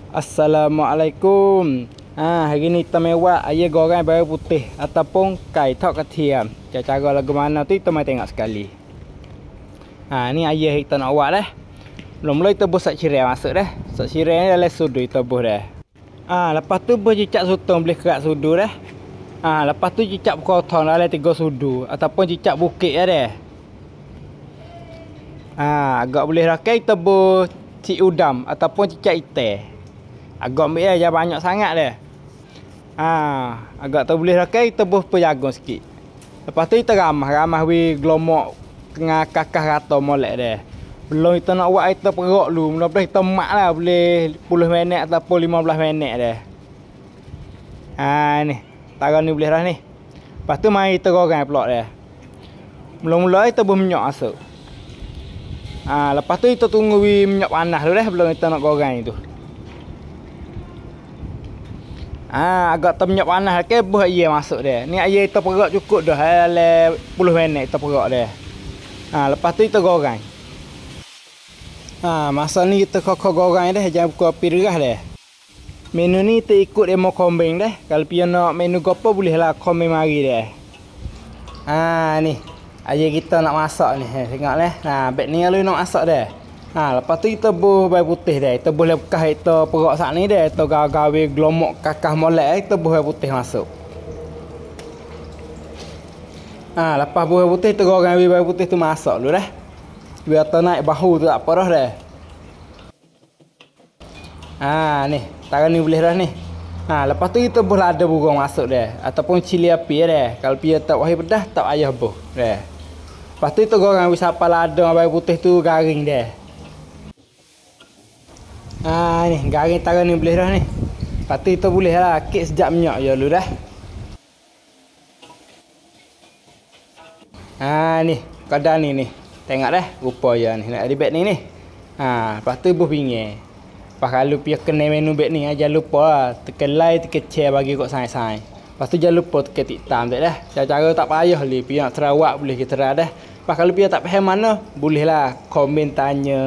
Assalamualaikum. Hari ni kita mewah ayam goreng bawang putih ataupun kai tok ketiam. Cara lagu mana tu kita mai tengok sekali. Ni ayam kita nak buat dah. Mula-mula kita buat sak cirai masuk dah. Sak cirai ni dalam sudu kita buat dah. Lepas tu buat cicak sutong boleh kerak sudu dah. Lepas tu cicak potong dalam 3 sudu ataupun cicak bukit dah. Agak boleh rakai kita buat cik udam ataupun cicak itai. Agak ambil jangan banyak sangat dia. Agak tak boleh rakai kita buat penjagung sikit. Lepas tu kita ramah we gelomok tengah kakah rata molek dia. Belum kita nak buat kita perok dulu. Mula-mula kita mak lah boleh 10 minit ataupun 15 minit dia. Ni. Taruh ni boleh dah ni. Lepas tu mari kita goreng pulak dia. Mula-mula kita buat minyak masuk. Lepas tu kita tunggu minyak panas dulu dah belum kita nak goreng tu. Agak minyak panas ke buah air masuk dia. Ni air kita perok cukup dah dalam 10 minit kita perok dia. Lepas tu kita goreng. Masa ni kita kokok goreng dah, jangan buka api derah dah. Menu ni kita ikut demo kombing dah. Kalau pian nak menu gapo bolehlah komen mari dah. Ni air kita nak masak ni. Tengoklah. Beg ni lalu nak masak dah. Lepas tu kita buh bawang putih dah. Kita boleh bekas kita perok sat ni dah. Kita gawe gelomok kakah molek kita buh bawang putih masuk. Lepas buh bawang putih kita goreng bawang putih tu masak dulu dah. Biar tak naik bahu tu tak apa dah. Ni, taruh ni boleh dah ni. Lepas tu kita buh lada burung masuk dah ataupun cili api dah. Kalau pian tak wahai pedas tak payah buh dah. Lepas tu kita goreng siapa lada bawang putih tu garing dah. Ni garing taruh ni boleh dah ni. Lepas tu kita boleh lah kek sejak minyak je dulu dah. Ni kadar ni. Tengok dah rupa je ni nak ada beg ni. Lepas tu buh pinggir. Lepas kalau pian kena menu beg ni jangan lupa lah tekan like tekan share bagi kat sai-sai. Lepas tu jangan lupa tekan tiktam tak dah. Cara tak payah li pian nak terawak boleh kita dah. Lepas kalau pian tak faham mana bolehlah komen tanya.